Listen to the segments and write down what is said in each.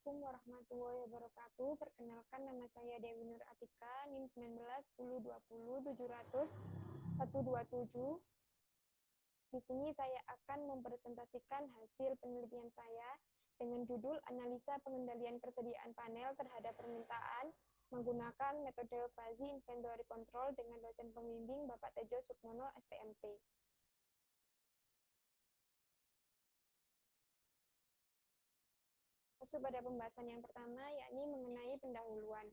Assalamualaikum warahmatullahi wabarakatuh. Perkenalkan, nama saya Dewi Nur Atika, NIM 19 10 20 700 127. Di sini saya akan mempresentasikan hasil penelitian saya dengan judul Analisa Pengendalian Persediaan Panel Terhadap Permintaan menggunakan metode Fuzzy Inventory Control dengan dosen pembimbing Bapak Tejo Sukmono, STMP. Masuk pada pembahasan yang pertama, yakni mengenai pendahuluan.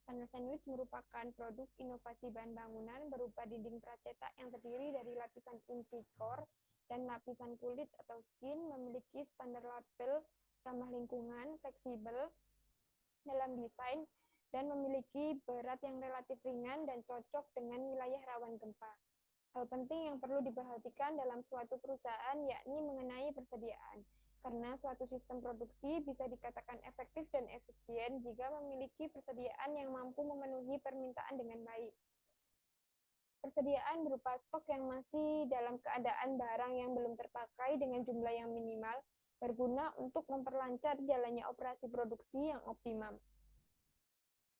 Panel sandwich merupakan produk inovasi bahan bangunan berupa dinding pracetak yang terdiri dari lapisan Invicor dan lapisan kulit atau skin, memiliki standar label ramah lingkungan, fleksibel dalam desain, dan memiliki berat yang relatif ringan dan cocok dengan wilayah rawan gempa. Hal penting yang perlu diperhatikan dalam suatu perusahaan yakni mengenai persediaan, karena suatu sistem produksi bisa dikatakan efektif dan efisien jika memiliki persediaan yang mampu memenuhi permintaan dengan baik. Persediaan berupa stok yang masih dalam keadaan barang yang belum terpakai dengan jumlah yang minimal, berguna untuk memperlancar jalannya operasi produksi yang optimum.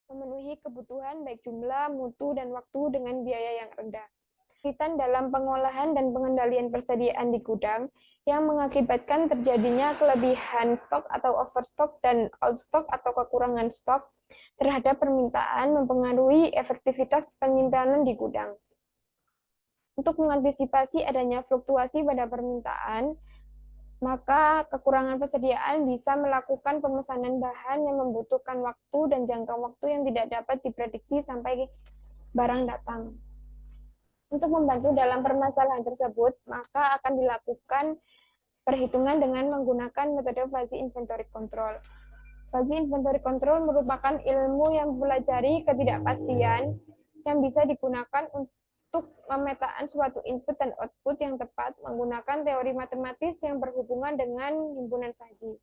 Memenuhi kebutuhan baik jumlah, mutu, dan waktu dengan biaya yang rendah. Kesulitan dalam pengolahan dan pengendalian persediaan di gudang yang mengakibatkan terjadinya kelebihan stok atau overstock dan outstock atau kekurangan stok terhadap permintaan mempengaruhi efektivitas penyimpanan di gudang. Untuk mengantisipasi adanya fluktuasi pada permintaan, maka kekurangan persediaan bisa melakukan pemesanan bahan yang membutuhkan waktu dan jangka waktu yang tidak dapat diprediksi sampai barang datang. Untuk membantu dalam permasalahan tersebut, maka akan dilakukan perhitungan dengan menggunakan metode Fuzzy Inventory Control. Fuzzy Inventory Control merupakan ilmu yang mempelajari ketidakpastian yang bisa digunakan untuk memetaan suatu input dan output yang tepat menggunakan teori matematis yang berhubungan dengan himpunan fuzzy.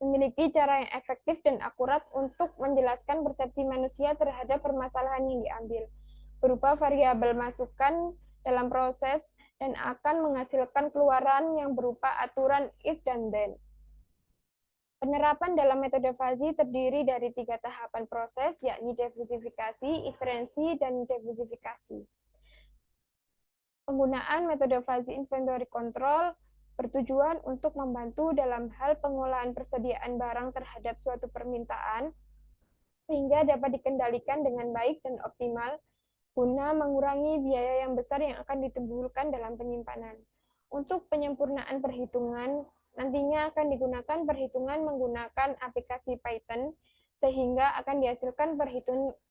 Memiliki cara yang efektif dan akurat untuk menjelaskan persepsi manusia terhadap permasalahan yang diambil, berupa variabel masukan dalam proses dan akan menghasilkan keluaran yang berupa aturan if dan then. Penerapan dalam metode Fuzzy terdiri dari 3 tahapan proses, yakni diversifikasi, iterensi, dan diversifikasi. Penggunaan metode Fuzzy Inventory Control bertujuan untuk membantu dalam hal pengolahan persediaan barang terhadap suatu permintaan, sehingga dapat dikendalikan dengan baik dan optimal, guna mengurangi biaya yang besar yang akan ditimbulkan dalam penyimpanan. Untuk penyempurnaan perhitungan, nantinya akan digunakan perhitungan menggunakan aplikasi Python, sehingga akan dihasilkan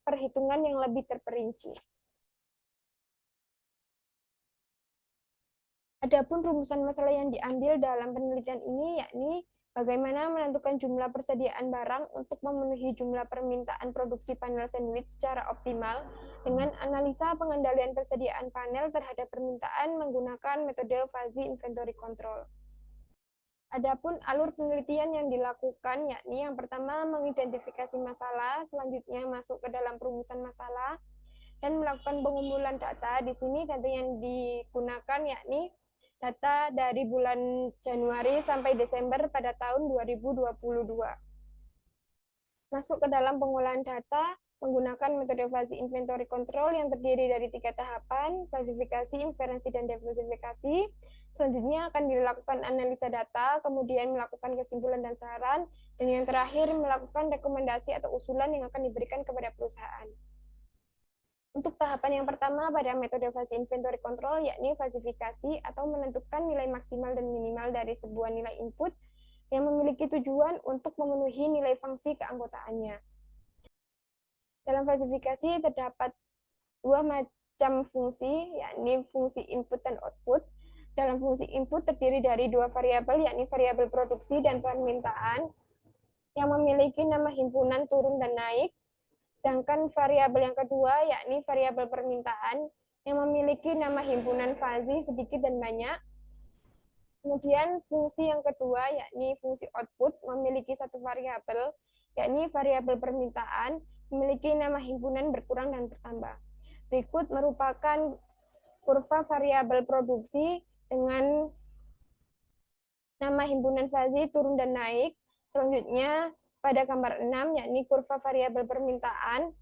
perhitungan yang lebih terperinci. Adapun rumusan masalah yang diambil dalam penelitian ini yakni bagaimana menentukan jumlah persediaan barang untuk memenuhi jumlah permintaan produksi panel sandwich secara optimal dengan analisa pengendalian persediaan panel terhadap permintaan menggunakan metode Fuzzy Inventory Control. Adapun alur penelitian yang dilakukan yakni yang pertama mengidentifikasi masalah, selanjutnya masuk ke dalam perumusan masalah, dan melakukan pengumpulan data. Di sini data yang digunakan yakni data dari bulan Januari sampai Desember pada tahun 2022. Masuk ke dalam pengolahan data menggunakan metode Fuzzy Inventory Control yang terdiri dari 3 tahapan, klasifikasi, inferensi, dan diversifikasi. Selanjutnya akan dilakukan analisa data, kemudian melakukan kesimpulan dan saran, dan yang terakhir melakukan rekomendasi atau usulan yang akan diberikan kepada perusahaan. Untuk tahapan yang pertama pada metode Fuzzy Inventory Control yakni fasifikasi atau menentukan nilai maksimal dan minimal dari sebuah nilai input yang memiliki tujuan untuk memenuhi nilai fungsi keanggotaannya. Dalam fasifikasi terdapat 2 macam fungsi, yakni fungsi input dan output. Dalam fungsi input terdiri dari 2 variabel, yakni variabel produksi dan permintaan, yang memiliki nama himpunan turun dan naik. Sedangkan variabel yang kedua, yakni variabel permintaan, yang memiliki nama himpunan fuzzy sedikit dan banyak. Kemudian fungsi yang kedua, yakni fungsi output, memiliki 1 variabel, yakni variabel permintaan, memiliki nama himpunan berkurang dan bertambah. Berikut merupakan kurva variabel produksi dengan nama himpunan fuzzy turun dan naik. Selanjutnya, pada gambar 6, yakni kurva variabel permintaan,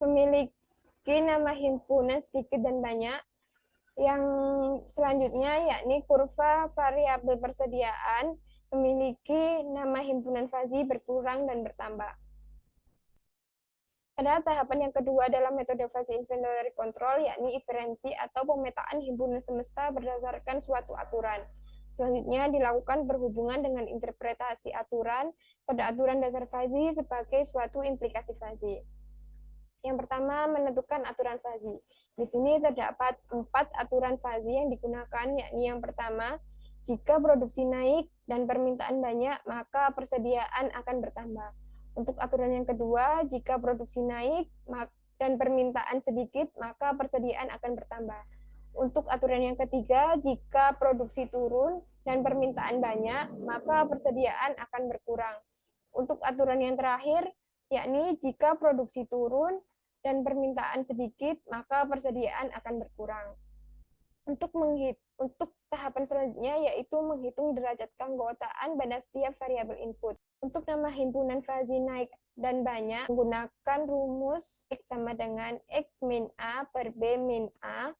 memiliki nama himpunan sedikit dan banyak. Yang selanjutnya, yakni kurva variabel persediaan, memiliki nama himpunan fazi berkurang dan bertambah. Pada tahapan yang kedua dalam metode fuzzy inventory control, yakni inferensi atau pemetaan himpunan semesta berdasarkan suatu aturan. Selanjutnya dilakukan berhubungan dengan interpretasi aturan pada aturan dasar fuzzy sebagai suatu implikasi fuzzy. Yang pertama, menentukan aturan fuzzy. Di sini terdapat 4 aturan fuzzy yang digunakan, yakni yang pertama, jika produksi naik dan permintaan banyak, maka persediaan akan bertambah. Untuk aturan yang kedua, jika produksi naik dan permintaan sedikit, maka persediaan akan bertambah. Untuk aturan yang ketiga, jika produksi turun dan permintaan banyak, maka persediaan akan berkurang. Untuk aturan yang terakhir, yakni jika produksi turun dan permintaan sedikit, maka persediaan akan berkurang. Untuk tahapan selanjutnya, yaitu menghitung derajat keanggotaan pada setiap variabel input. Untuk nama himpunan fuzzy naik dan banyak, menggunakan rumus X sama dengan X min A per B min A.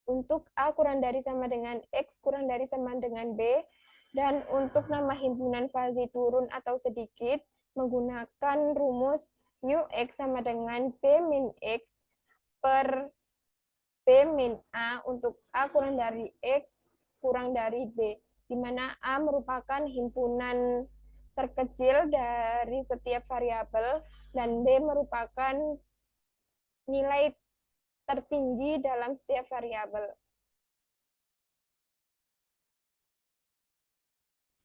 Untuk A kurang dari sama dengan X kurang dari sama dengan B. Dan untuk nama himpunan fuzzy turun atau sedikit, menggunakan rumus mu X sama dengan B min X per B min A untuk A kurang dari X kurang dari B, di mana A merupakan himpunan terkecil dari setiap variabel dan B merupakan nilai tertinggi dalam setiap variabel.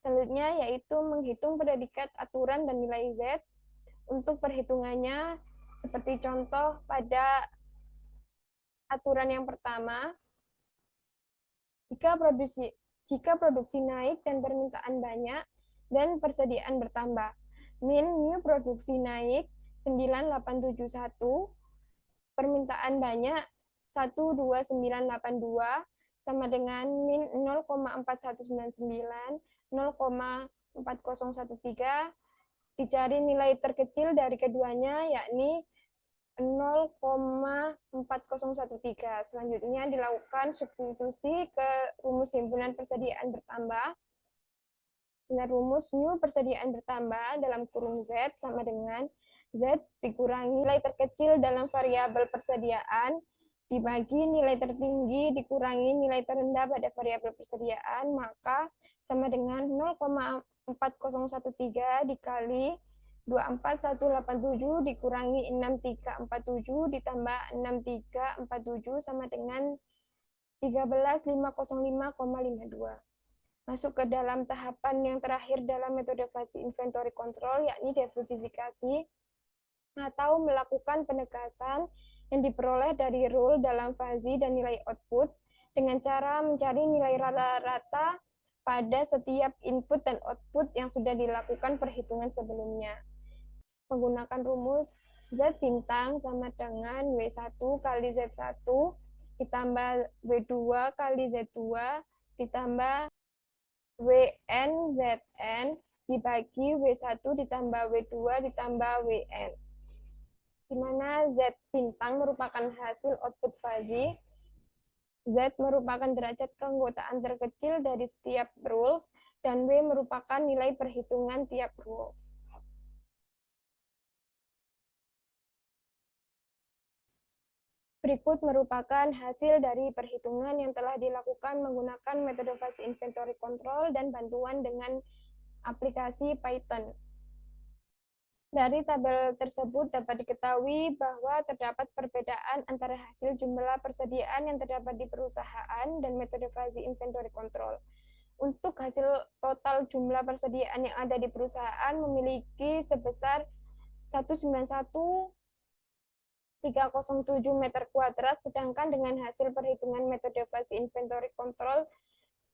Selanjutnya yaitu menghitung predikat aturan dan nilai Z. Untuk perhitungannya seperti contoh pada aturan yang pertama, jika produksi naik dan permintaan banyak dan persediaan bertambah. Min mu produksi naik 9871, permintaan banyak 12982 sama dengan min 0,4199, 0,4013. Dicari nilai terkecil dari keduanya, yakni 0,4013. Selanjutnya dilakukan substitusi ke rumus himpunan persediaan bertambah. Dengan rumus mu persediaan bertambah dalam kurung Z sama dengan Z dikurangi nilai terkecil dalam variabel persediaan dibagi nilai tertinggi dikurangi nilai terendah pada variabel persediaan, maka sama dengan 0,4013 dikali 24187 dikurangi 6347 ditambah 6347 sama dengan 13505,52. Masuk ke dalam tahapan yang terakhir dalam metode fuzzy inventory control, yakni diversifikasi atau melakukan penegasan yang diperoleh dari rule dalam fuzzy dan nilai output dengan cara mencari nilai rata-rata pada setiap input dan output yang sudah dilakukan perhitungan sebelumnya. Menggunakan rumus Z bintang sama dengan W1 kali Z1 ditambah W2 kali Z2 ditambah WN ZN dibagi W1 ditambah W2 ditambah WN. Di mana Z bintang merupakan hasil output fuzzy, Z merupakan derajat keanggotaan terkecil dari setiap rules, dan W merupakan nilai perhitungan tiap rules. Berikut merupakan hasil dari perhitungan yang telah dilakukan menggunakan metode fuzzy inventory control dan bantuan dengan aplikasi Python. Dari tabel tersebut dapat diketahui bahwa terdapat perbedaan antara hasil jumlah persediaan yang terdapat di perusahaan dan metode fuzzy inventory control. Untuk hasil total jumlah persediaan yang ada di perusahaan memiliki sebesar 191,307 meter kuadrat, sedangkan dengan hasil perhitungan metode fuzzy inventory control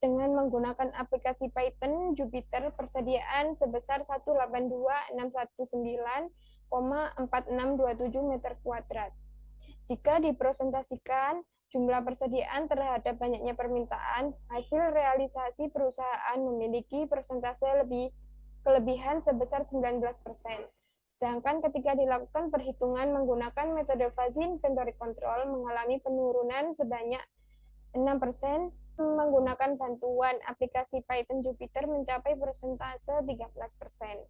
dengan menggunakan aplikasi Python Jupyter persediaan sebesar 182.619,4627 meter kuadrat. Jika dipresentasikan, jumlah persediaan terhadap banyaknya permintaan, hasil realisasi perusahaan memiliki persentase kelebihan sebesar 19%. Sedangkan ketika dilakukan perhitungan menggunakan metode fuzzy inventory control mengalami penurunan sebanyak 6%, menggunakan bantuan aplikasi Python Jupyter mencapai persentase 13%.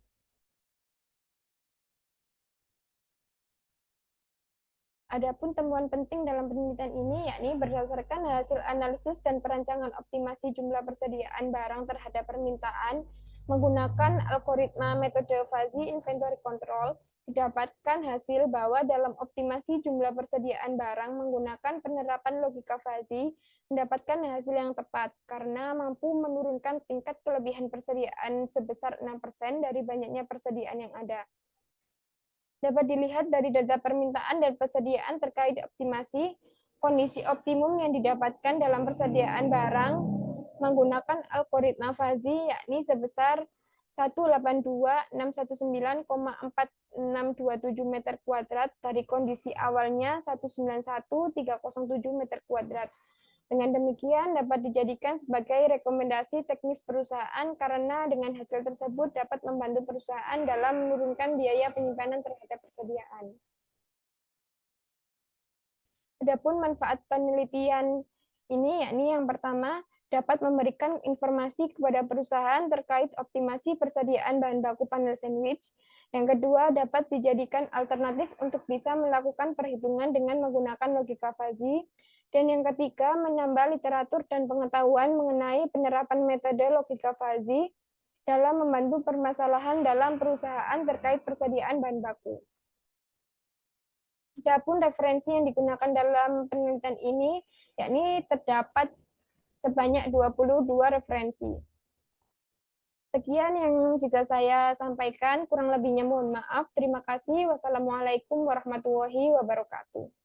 Adapun temuan penting dalam penelitian ini yakni berdasarkan hasil analisis dan perancangan optimasi jumlah persediaan barang terhadap permintaan menggunakan algoritma metode fuzzy inventory control, didapatkan hasil bahwa dalam optimasi jumlah persediaan barang menggunakan penerapan logika fuzzy mendapatkan hasil yang tepat karena mampu menurunkan tingkat kelebihan persediaan sebesar 6% dari banyaknya persediaan yang ada. Dapat dilihat dari data permintaan dan persediaan terkait optimasi, kondisi optimum yang didapatkan dalam persediaan barang menggunakan algoritma fuzzy yakni sebesar 182.619,4627 meter kuadrat dari kondisi awalnya 191.307 meter kuadrat. Dengan demikian dapat dijadikan sebagai rekomendasi teknis perusahaan karena dengan hasil tersebut dapat membantu perusahaan dalam menurunkan biaya penyimpanan terhadap persediaan. Adapun manfaat penelitian ini yakni yang pertama dapat memberikan informasi kepada perusahaan terkait optimasi persediaan bahan baku panel sandwich. Yang kedua dapat dijadikan alternatif untuk bisa melakukan perhitungan dengan menggunakan logika fuzzy. Dan yang ketiga, menambah literatur dan pengetahuan mengenai penerapan metode logika fuzzy dalam membantu permasalahan dalam perusahaan terkait persediaan bahan baku. Adapun referensi yang digunakan dalam penelitian ini, yakni terdapat sebanyak 22 referensi. Sekian yang bisa saya sampaikan, kurang lebihnya mohon maaf. Terima kasih. Wassalamualaikum warahmatullahi wabarakatuh.